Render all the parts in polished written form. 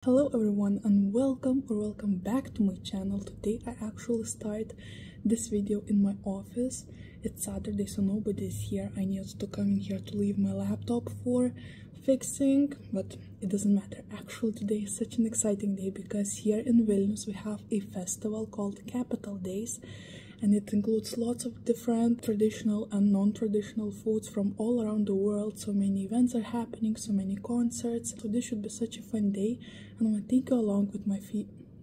Hello everyone and welcome back to my channel. Today I actually start this video in my office. It's Saturday, so nobody's here. I need to come in here to leave my laptop for fixing, but it doesn't matter. Actually today is such an exciting day because here in Vilnius we have a festival called Capital Days, and it includes lots of different traditional and non-traditional foods from all around the world. So many events are happening, so many concerts. So this should be such a fun day, and I want to take you along with my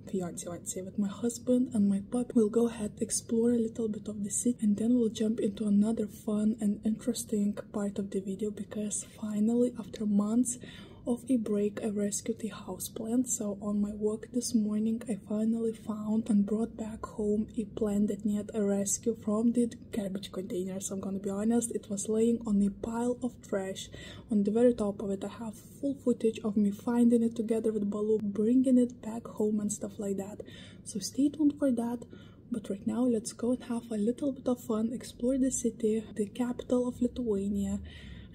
fiance, with my husband and my puppy. We'll go ahead, explore a little bit of the city, and then we'll jump into another fun and interesting part of the video because finally, after months of a break, I rescued a houseplant. So on my walk this morning I finally found and brought back home a plant that needed a rescue from the garbage containers. I'm gonna be honest, it was laying on a pile of trash. On the very top of it I have full footage of me finding it together with Baloo, bringing it back home and stuff like that, so stay tuned for that. But right now let's go and have a little bit of fun, explore the city, the capital of Lithuania,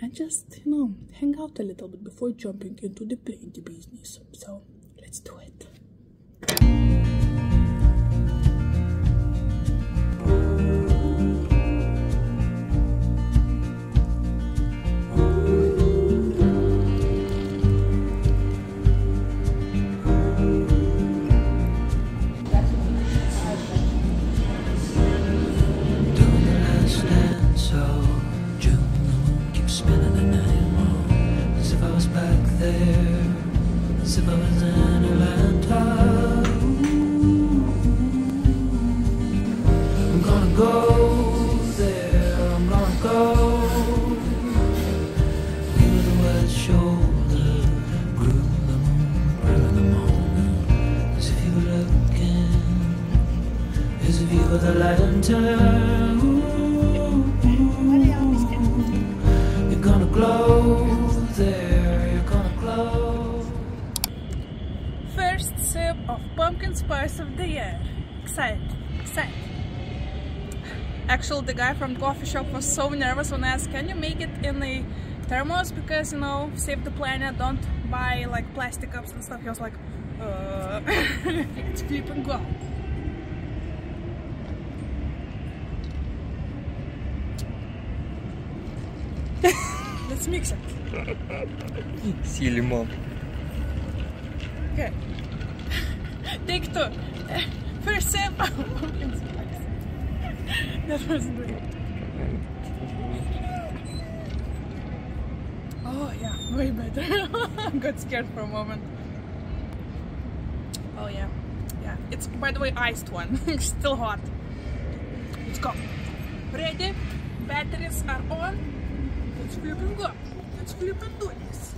and just, hang out a little bit before jumping into the plenty business. So, let's do it. You're gonna glow there, you're gonna glow. First sip of pumpkin spice of the year. Excited. Actually, the guy from the coffee shop was so nervous when I asked, can you make it in a thermos, because save the planet, don't buy like plastic cups and stuff. He was like, let's flip and go. Let's mix it. Silly mom. Okay. Take two. First sip of pumpkin spice. That was great. Oh yeah, way better. I got scared for a moment. Oh yeah. Yeah. It's, by the way, iced one. Still hot. Let's go. Ready? Batteries are on. Let's flip and go. Let's flip and do this.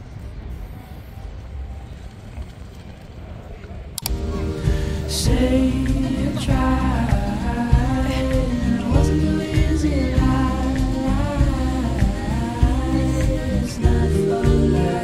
Say you tried, it wasn't too easy. It's not for life.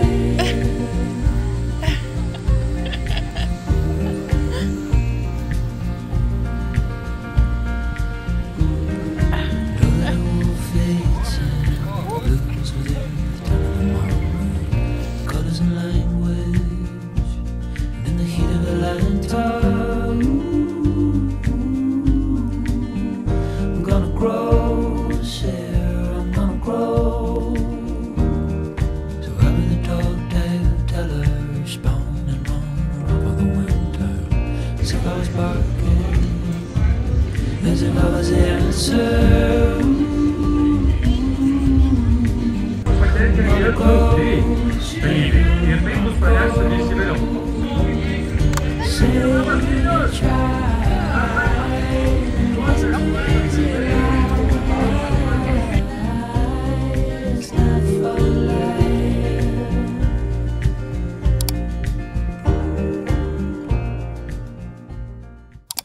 As if I was the answer.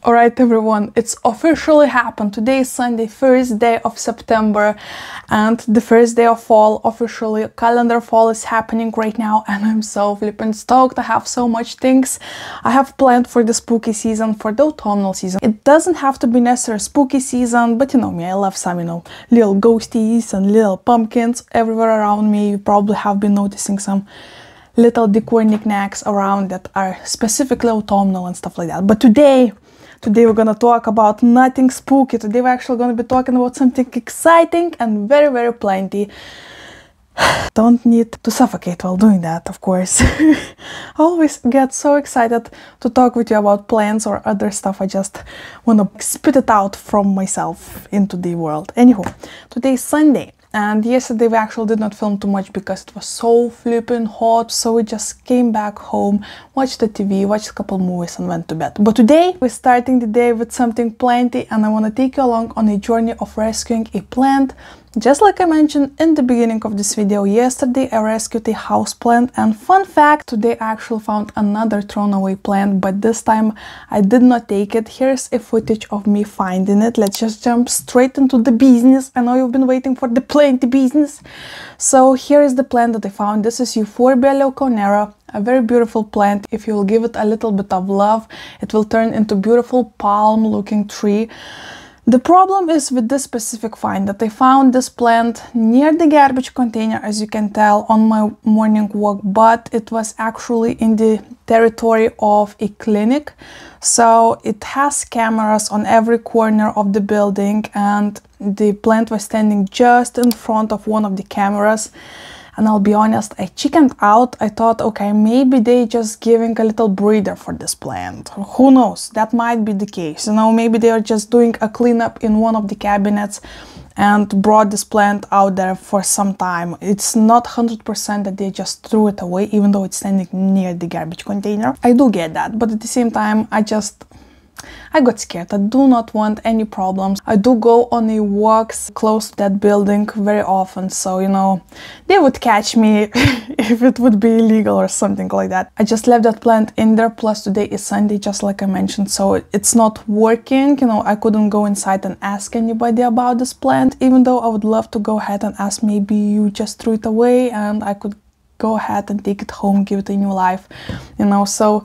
Alright everyone, it's officially happened. Today is Sunday, first day of September and the first day of fall. Officially, calendar fall is happening right now and I'm so flippin' stoked. I have so much things I have planned for the spooky season, for the autumnal season. It doesn't have to be necessarily spooky season, but you know me, I love some, little ghosties and little pumpkins everywhere around me. You probably have been noticing some little decor knickknacks around that are specifically autumnal and stuff like that. But today we're gonna talk about nothing spooky. Today we're actually gonna be talking about something exciting and very, very plenty. Don't need to suffocate while doing that, of course. I always get so excited to talk with you about plants or other stuff. I just want to spit it out from myself into the world. Anywho, today is Sunday. And yesterday we actually did not film too much because it was so flipping hot, so we just came back home, watched the TV, watched a couple movies and went to bed. But today we're starting the day with something plenty, and I want to take you along on a journey of rescuing a plant. Just like I mentioned in the beginning of this video, yesterday I rescued a houseplant, and fun fact, today I actually found another thrown away plant, but this time I did not take it. Here's a footage of me finding it. Let's just jump straight into the business. I know you've been waiting for the plant business. So here is the plant that I found. This is Euphorbia leuconera, a very beautiful plant. If you will give it a little bit of love, it will turn into a beautiful palm looking tree. The problem is with this specific find that I found this plant near the garbage container, as you can tell, on my morning walk, but it was actually in the territory of a clinic. So it has cameras on every corner of the building, and the plant was standing just in front of one of the cameras. And I'll be honest, I chickened out. I thought, okay, maybe they just giving a little breather for this plant. Who knows? That might be the case. You know, maybe they are just doing a cleanup in one of the cabinets and brought this plant out there for some time. It's not 100% that they just threw it away, even though it's standing near the garbage container. I do get that, but at the same time, I got scared. I do not want any problems. I do go on a walks close to that building very often, so you know, they would catch me if it would be illegal or something like that. I just left that plant in there, plus today is Sunday, just like I mentioned, so it's not working. You know, I couldn't go inside and ask anybody about this plant, even though I would love to go ahead and ask. Maybe you just threw it away and I could go ahead and take it home, give it a new life, you know. So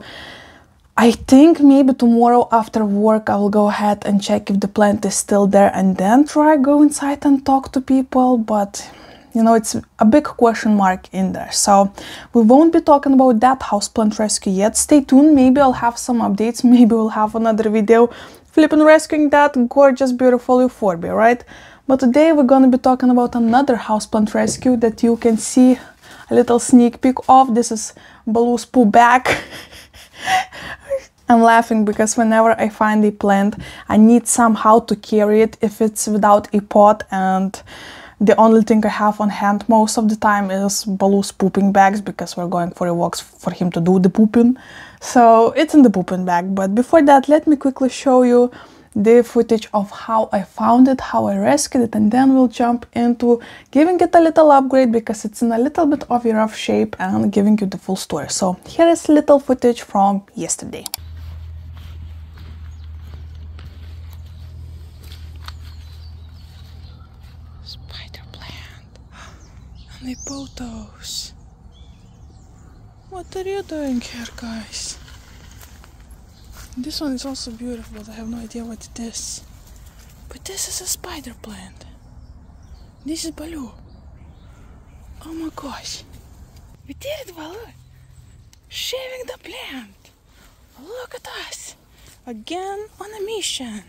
I think maybe tomorrow after work I will go ahead and check if the plant is still there and then try go inside and talk to people, but you know, it's a big question mark in there. So we won't be talking about that houseplant rescue yet. Stay tuned, maybe I'll have some updates, maybe we'll have another video flipping rescuing that gorgeous beautiful euphorbia, right? But today we're gonna be talking about another houseplant rescue that you can see a little sneak peek of. This is Baloo's poo bag. I'm laughing because whenever I find a plant, I need somehow to carry it if it's without a pot, and the only thing I have on hand most of the time is Baloo's pooping bags, because we're going for a walk for him to do the pooping. So it's in the pooping bag. But before that, let me quickly show you the footage of how I found it, how I rescued it, and then we'll jump into giving it a little upgrade because it's in a little bit of a rough shape, and giving you the full story. So here is little footage from yesterday. Spider plant and the photos. What are you doing here, guys? This one is also beautiful, but I have no idea what it is. But this is a spider plant. This is Baloo. Oh my gosh. We did it, Baloo. Shaving the plant. Look at us. Again on a mission.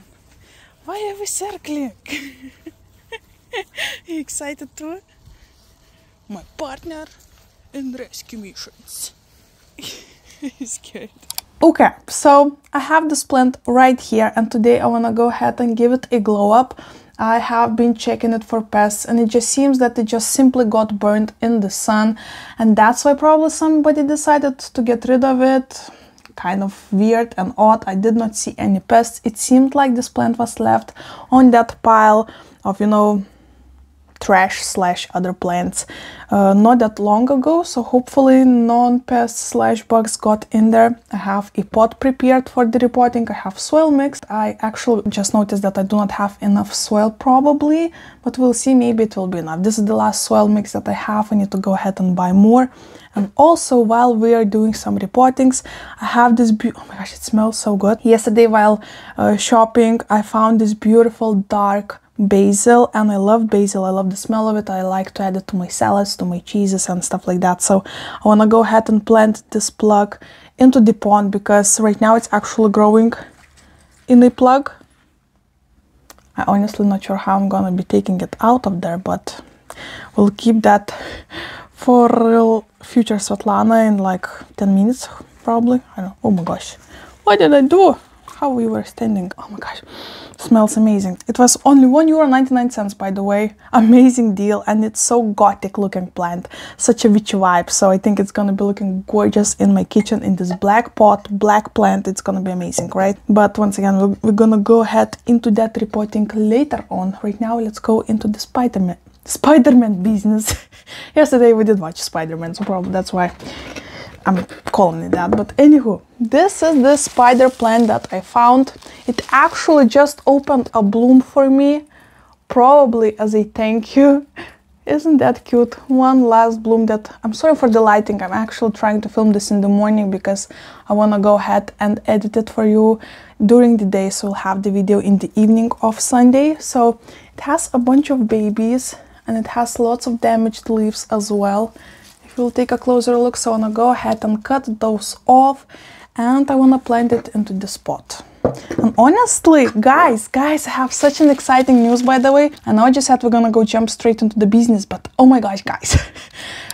Why are we circling? You excited too? My partner in rescue missions. He's scared. Okay, so I have this plant right here, and today I want to go ahead and give it a glow up. I have been checking it for pests, and it just seems that it just simply got burned in the sun, and that's why probably somebody decided to get rid of it. Kind of weird and odd. I did not see any pests. It seemed like this plant was left on that pile of, you know, trash slash other plants not that long ago, so hopefully non-pests slash bugs got in there. I have a pot prepared for the repotting. I have soil mixed. I actually just noticed that I do not have enough soil probably, but we'll see, maybe it will be enough. This is the last soil mix that I have. I need to go ahead and buy more. And also, while we are doing some reportings, I have this oh my gosh, it smells so good. Yesterday while shopping, I found this beautiful dark basil, and I love basil. I love the smell of it. I like to add it to my salads, to my cheeses and stuff like that. So I want to go ahead and plant this plug into the pot because right now it's actually growing in a plug. I'm honestly not sure how I'm gonna be taking it out of there, but we'll keep that for real future Svetlana in like 10 minutes probably. I don't know. Oh my gosh, what did I do? How we were standing. Oh my gosh, smells amazing. It was only €1.99, by the way. Amazing deal, and it's so gothic looking plant, such a witchy vibe. So I think it's gonna be looking gorgeous in my kitchen in this black pot, black plant. It's gonna be amazing, right? But once again, we're gonna go ahead into that repotting later on. Right now, let's go into the Spider-Man business. Yesterday we did watch Spider-Man, so probably that's why I'm calling it that. But anywho, this is the spider plant that I found. It actually just opened a bloom for me, probably as a thank you. Isn't that cute? One last bloom that, I'm sorry for the lighting, I'm actually trying to film this in the morning because I want to go ahead and edit it for you during the day, so we'll have the video in the evening of Sunday. So it has a bunch of babies and it has lots of damaged leaves as well. We'll take a closer look, so I want to go ahead and cut those off, and I want to plant it into this pot. And honestly, guys, I have such an exciting news, by the way. I know I just said we're gonna go jump straight into the business, but oh my gosh, guys.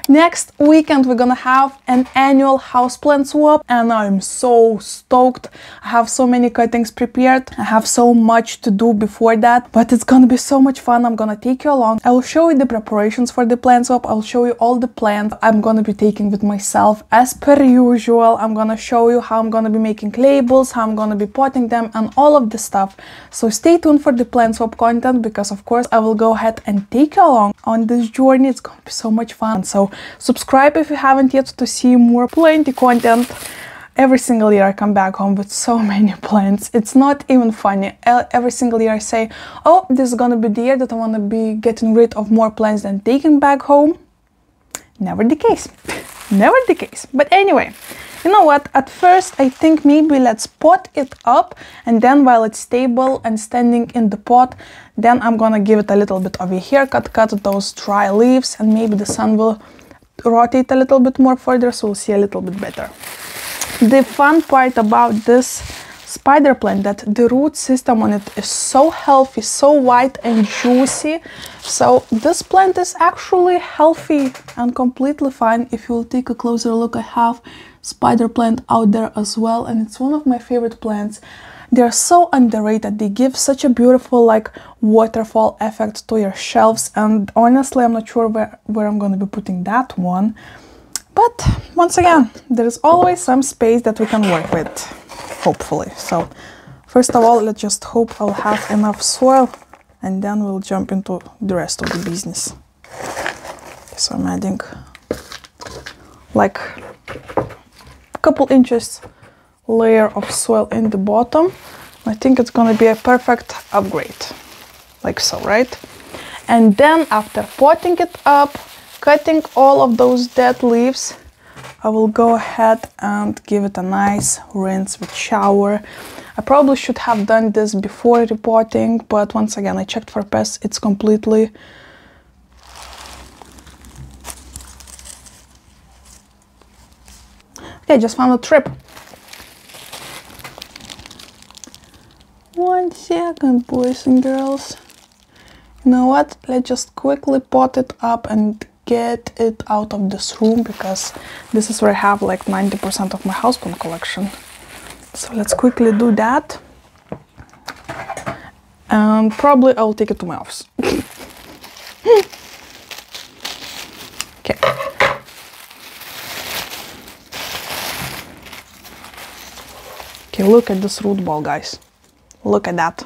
Next weekend we're gonna have an annual houseplant swap, and I'm so stoked. I have so many cuttings prepared. I have so much to do before that, but it's gonna be so much fun. I'm gonna take you along. I will show you the preparations for the plant swap. I'll show you all the plants I'm gonna be taking with myself as per usual. I'm gonna show you how I'm gonna be making labels, how I'm gonna be potting them, and all of this stuff. So stay tuned for the plant swap content, because of course I will go ahead and take you along on this journey. It's gonna be so much fun. So subscribe if you haven't yet to see more plenty content. Every single year I come back home with so many plants. It's not even funny. Every single year I say, oh, this is gonna be the year that I want to be getting rid of more plants than taking back home. Never the case. Never the case. But anyway, you know what? At first I think maybe let's pot it up, and then while it's stable and standing in the pot, then I'm gonna give it a little bit of a haircut, cut those dry leaves, and maybe the sun will rotate a little bit more further, so we'll see a little bit better. The fun part about this spider plant, that the root system on it is so healthy, so white and juicy. So this plant is actually healthy and completely fine. If you'll take a closer look, I have spider plant out there as well, and it's one of my favorite plants. They're so underrated. They give such a beautiful like waterfall effect to your shelves, and honestly I'm not sure where I'm going to be putting that one. But once again, there's always some space that we can work with, hopefully. So first of all, let's just hope I'll have enough soil, and then we'll jump into the rest of the business. So I'm adding like a couple inches layer of soil in the bottom. I think it's gonna be a perfect upgrade, like so, right? And then after potting it up, cutting all of those dead leaves, I will go ahead and give it a nice rinse with shower. I probably should have done this before repotting, but once again I checked for pests. It's completely okay. Just found a trip. 1 second, boys and girls. You know what? Let's just quickly pot it up and get it out of this room, because this is where I have like 90% of my houseplant collection. So let's quickly do that. And probably I'll take it to my office. Okay. Okay, look at this root ball, guys. Look at that.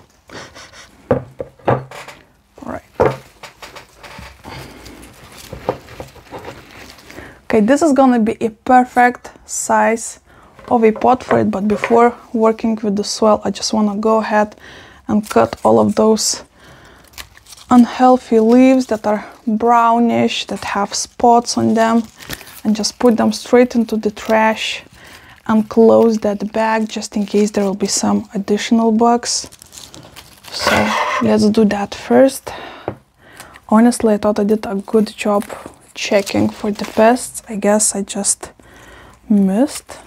All right. Okay, this is gonna be a perfect size of a pot for it, but before working with the soil, I just wanna go ahead and cut all of those unhealthy leaves that are brownish, that have spots on them, and just put them straight into the trash and close that bag just in case there will be some additional bugs. So let's do that first. Honestly, I thought I did a good job checking for the pests. I guess I just missed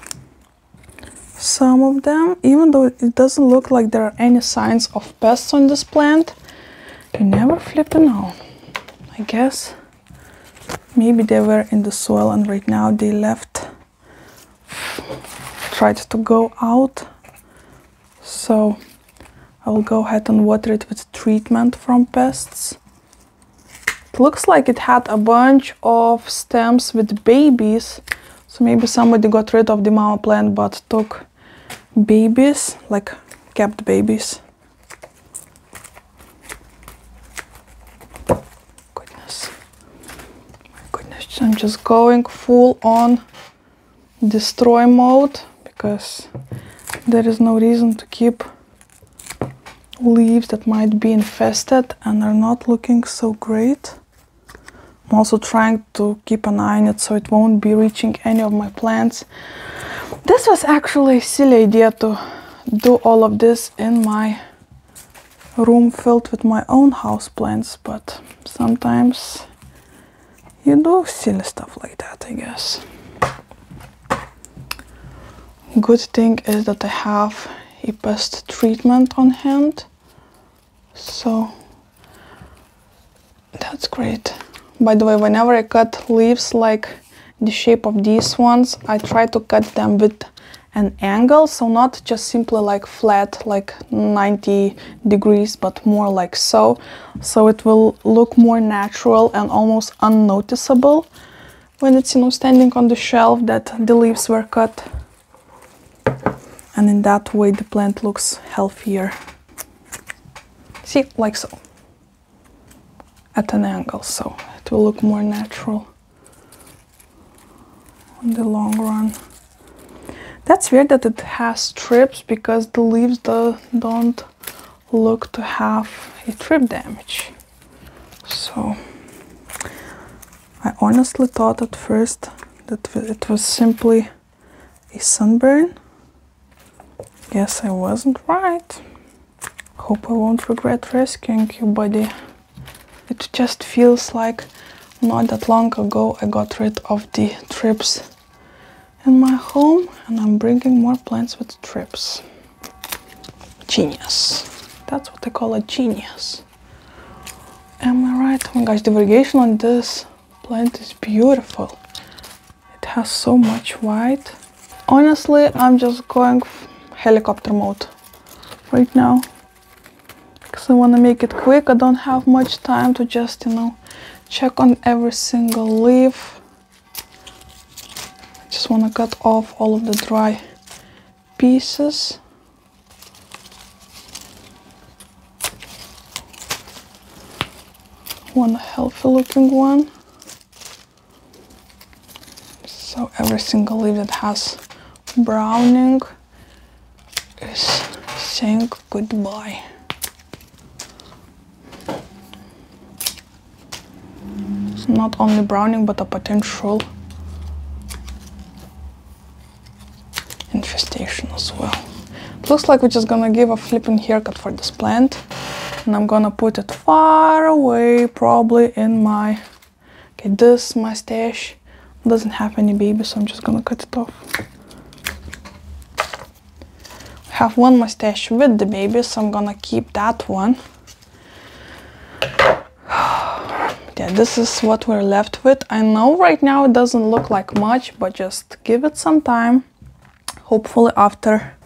some of them, even though it doesn't look like there are any signs of pests on this plant. You never flipping know. I guess maybe they were in the soil and right now they left, tried to go out. So I will go ahead and water it with treatment from pests. It looks like it had a bunch of stems with babies. So maybe somebody got rid of the mama plant but took babies, like kept babies. Goodness. My goodness, I'm just going full on destroy mode because there is no reason to keep leaves that might be infested and are not looking so great. I'm also trying to keep an eye on it so it won't be reaching any of my plants. This was actually a silly idea to do all of this in my room filled with my own houseplants, but sometimes you do silly stuff like that, I guess. Good thing is that I have a pest treatment on hand, so that's great. By the way, whenever I cut leaves like the shape of these ones, I try to cut them with an angle, so not just simply like flat, like 90 degrees, but more like so. So it will look more natural and almost unnoticeable when it's, you know, standing on the shelf that the leaves were cut. And in that way the plant looks healthier. See, like so. At an angle, so it will look more natural in the long run. That's weird that it has strips because the leaves don't look to have a trip damage. So I honestly thought at first that it was simply a sunburn. Guess I wasn't right. Hope I won't regret rescuing you, buddy. It just feels like not that long ago I got rid of the trips in my home and I'm bringing more plants with trips. Genius. That's what I call a genius. Am I right? Oh my gosh, the variegation on this plant is beautiful. It has so much white. Honestly, I'm just going helicopter mode right now. I want to make it quick. I don't have much time to just, you know, check on every single leaf. I just want to cut off all of the dry pieces. Want a healthy looking one. So every single leaf that has browning is saying goodbye. Not only browning, but a potential infestation as well. It looks like we're just gonna give a flipping haircut for this plant, and I'm gonna put it far away, probably in my, okay, this my stash doesn't have any babies, so I'm just gonna cut it off. I have one mustache with the babies, so I'm gonna keep that one. Yeah, this is what we're left with. I know right now it doesn't look like much, but just give it some time. Hopefully after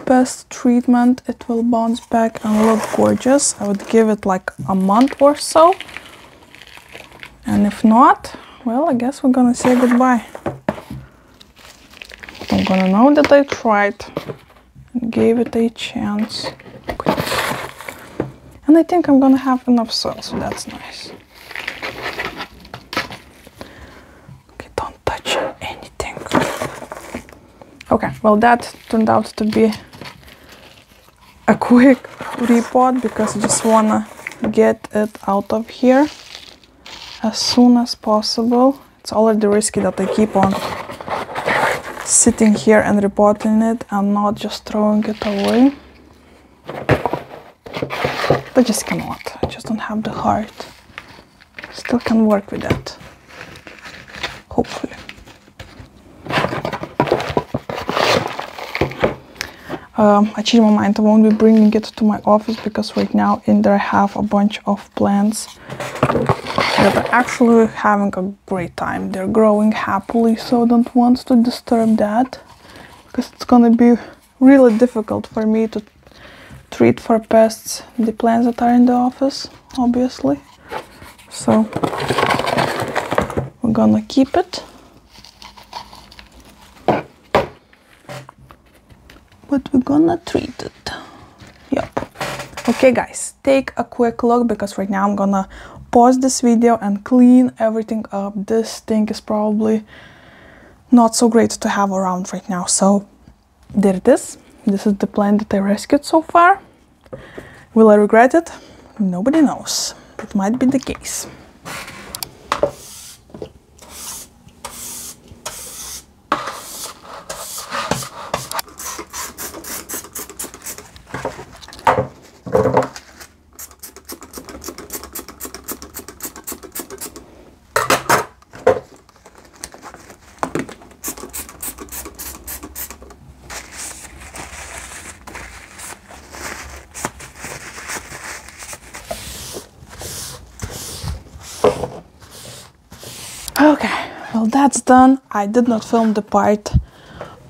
pest treatment it will bounce back and look gorgeous. I would give it like a month or so. And if not, well, I guess we're gonna say goodbye. I'm gonna know that I tried and gave it a chance. And I think I'm gonna have enough soil, so that's nice. Okay, well, that turned out to be a quick repot because I just wanna get it out of here as soon as possible. It's already risky that I keep on sitting here and repotting it and not just throwing it away. I just cannot. I just don't have the heart. Still can work with that. Hopefully. I changed my mind. I won't be bringing it to my office because right now in there I have a bunch of plants that are actually having a great time. They're growing happily, so I don't want to disturb that because it's gonna be really difficult for me to treat for pests the plants that are in the office, obviously. So we're gonna keep it. But we're gonna treat it. Yep. Okay guys, take a quick look because right now I'm gonna pause this video and clean everything up. This thing is probably not so great to have around right now. So there it is. This is the plant that I rescued so far. Will I regret it? Nobody knows. It might be the case. Okay, well that's done. I did not film the part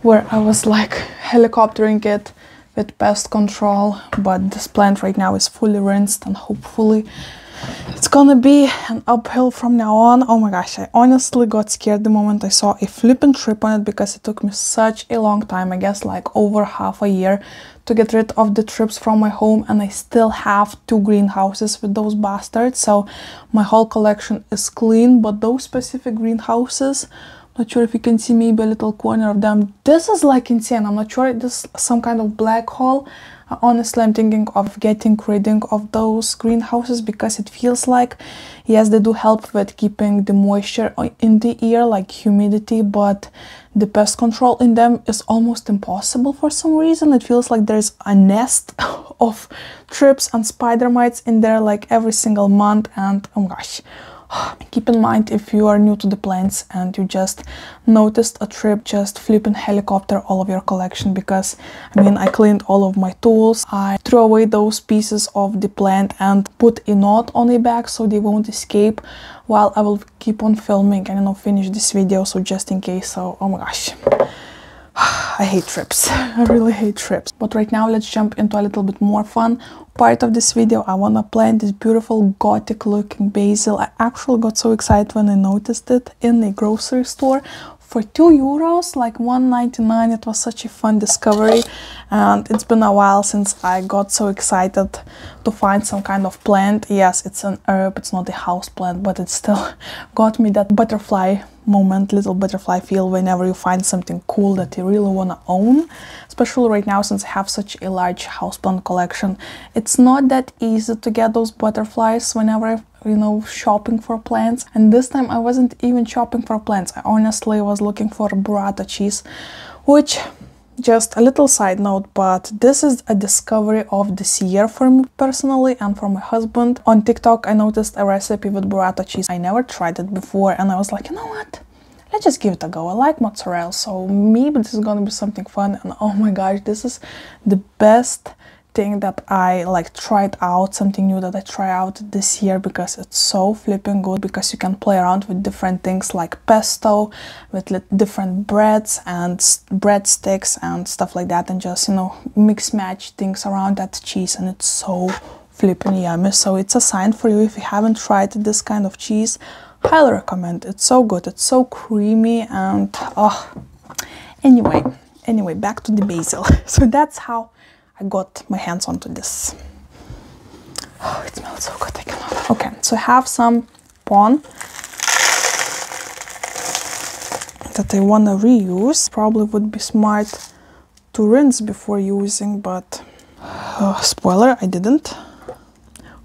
where I was like helicoptering it with pest control, but this plant right now is fully rinsed and hopefully it's gonna be an uphill from now on. Oh my gosh, I honestly got scared the moment I saw a flippin' trip on it because it took me such a long time, I guess like over half a year, to get rid of the trips from my home, and I still have 2 greenhouses with those bastards, so my whole collection is clean. But those specific greenhouses, not sure if you can see maybe a little corner of them, this is like insane. I'm not sure this is some kind of black hole. Honestly, I'm thinking of getting rid of those greenhouses because it feels like, yes, they do help with keeping the moisture in the air, like humidity, but the pest control in them is almost impossible for some reason. It feels like there's a nest of thrips and spider mites in there like every single month, and oh my gosh. Keep in mind, if you are new to the plants and you just noticed a trip, just flip and helicopter all of your collection, because I mean, I cleaned all of my tools, I threw away those pieces of the plant and put a knot on a bag so they won't escape while I will keep on filming and, you know, finish this video, so just in case. So oh my gosh, I hate trips. I really hate trips. But right now let's jump into a little bit more fun part of this video. I want to plant this beautiful gothic looking basil. I actually got so excited when I noticed it in a grocery store for €2, like $1.99. It was such a fun discovery, and it's been a while since I got so excited to find some kind of plant. Yes, it's an herb, it's not a house plant, but it still got me that butterfly moment, little butterfly feel whenever you find something cool that you really want to own. Especially right now, since I have such a large houseplant collection, it's not that easy to get those butterflies whenever I, you know, shopping for plants. And this time I wasn't even shopping for plants. I honestly was looking for burrata cheese, which, just a little side note, but this is a discovery of this year for me personally and for my husband. On TikTok I noticed a recipe with burrata cheese. I never tried it before and I was like, you know what, let's just give it a go. I like mozzarella, so maybe this is gonna be something fun. And oh my gosh, this is the best thing that I like tried out, something new that I try out this year, because it's so flipping good, because you can play around with different things like pesto, with different breads and breadsticks and stuff like that, and just, you know, mix match things around that cheese, and it's so flipping yummy. So it's a sign for you if you haven't tried this kind of cheese. Highly recommend. It's so good, it's so creamy, and oh, anyway, back to the basil. So that's how I got my hands onto this. Oh, it smells so good, I cannot. Okay, so I have some pon that I want to reuse. Probably would be smart to rinse before using, but spoiler, I didn't.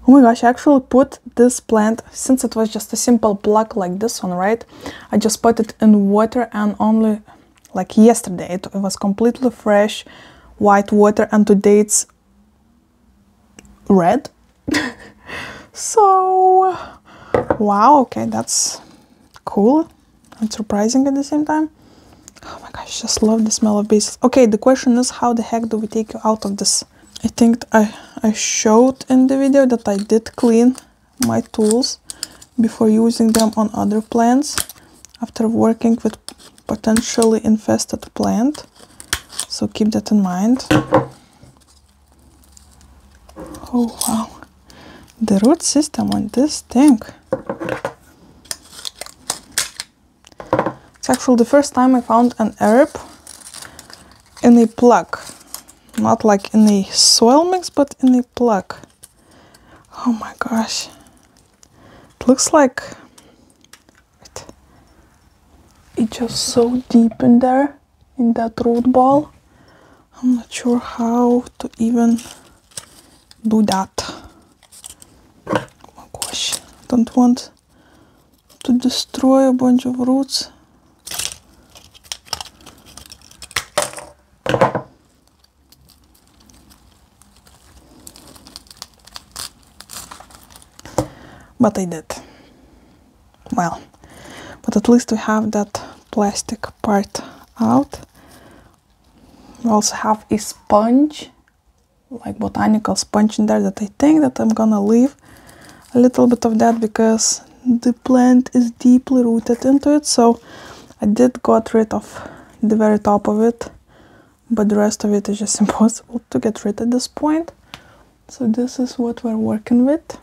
Oh my gosh, I actually put this plant, since it was just a simple plug like this one, right? I just put it in water, and only like yesterday it was completely fresh white water, and today it's red. So, wow, okay, that's cool and surprising at the same time. Oh my gosh, just love the smell of basil. Okay, the question is, how the heck do we take you out of this? I think I showed in the video that I did clean my tools before using them on other plants after working with potentially infested plant. So keep that in mind. Oh wow, the root system on this thing. It's actually the first time I found an herb in a plug. Not like in a soil mix, but in a plug. Oh my gosh. It looks like it's just so deep in there, in that root ball. I'm not sure how to even do that. Oh my gosh. Don't want to destroy a bunch of roots. But I did. Well, but at least we have that plastic part out. We also have a sponge, like botanical sponge in there, that I think that I'm gonna leave a little bit of that because the plant is deeply rooted into it. So I did got rid of the very top of it, but the rest of it is just impossible to get rid at this point. So this is what we're working with.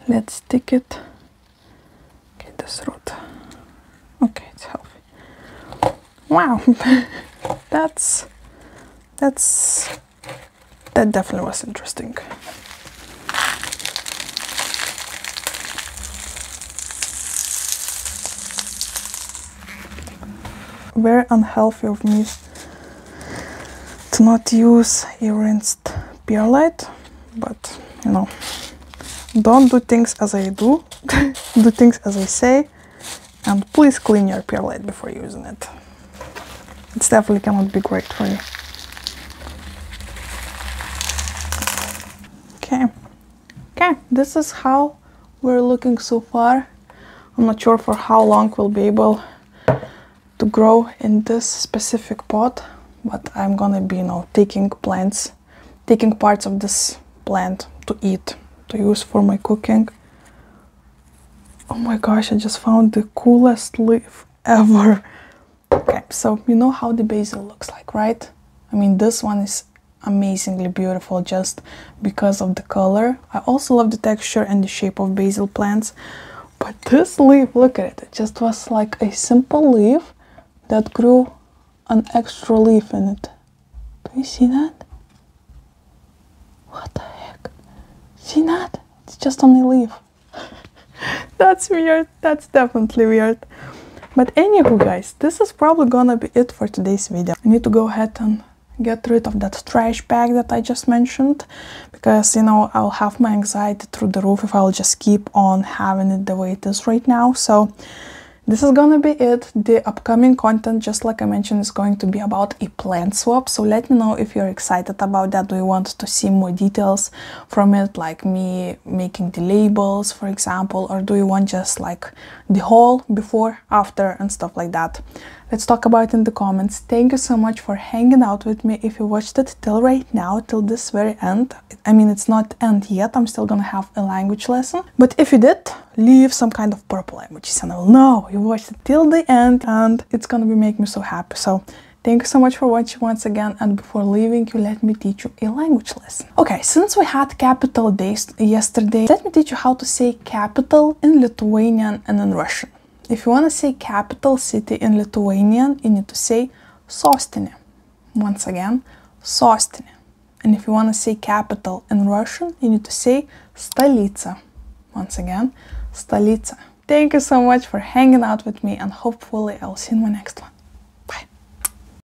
Let's stick it. Okay, this root. Okay, it's healthy. Wow, that definitely was interesting. Very unhealthy of me to not use a rinsed perlite, but you know, don't do things as I do, do things as I say, and please clean your perlite before using it. It's definitely cannot be great for you. Okay, this is how we're looking so far. I'm not sure for how long we'll be able to grow in this specific pot, but I'm gonna be, you know, taking parts of this plant to eat, to use for my cooking. Oh my gosh, I just found the coolest leaf ever. Okay, so you know how the basil looks like, right? I mean, this one is amazingly beautiful just because of the color. I also love the texture and the shape of basil plants, but this leaf, look at it, it just was like a simple leaf that grew an extra leaf in it. Do you see that? What the heck? See that? It's just on a leaf. That's weird. That's definitely weird. But anywho, guys, this is probably gonna be it for today's video. I need to go ahead and get rid of that trash bag that I just mentioned, because, you know, I'll have my anxiety through the roof if I'll just keep on having it the way it is right now. So this is gonna be it. The upcoming content, just like I mentioned, is going to be about a plant swap. So let me know if you're excited about that. Do you want to see more details from it, like me making the labels, for example, or do you want just like the haul before, after, and stuff like that? Let's talk about it in the comments. Thank you so much for hanging out with me. If you watched it till right now, till this very end, I mean, it's not end yet, I'm still gonna have a language lesson. But if you did, leave some kind of purple emojis and I will know you watched it till the end, and it's gonna be make me so happy. So thank you so much for watching once again, and before leaving you, let me teach you a language lesson. Okay, since we had capital days yesterday, let me teach you how to say capital in Lithuanian and in Russian. If you want to say capital city in Lithuanian, you need to say sostinė. Once again, sostinė. And if you want to say capital in Russian, you need to say stolica. Once again, stolica. Thank you so much for hanging out with me, and hopefully I'll see you in my next one.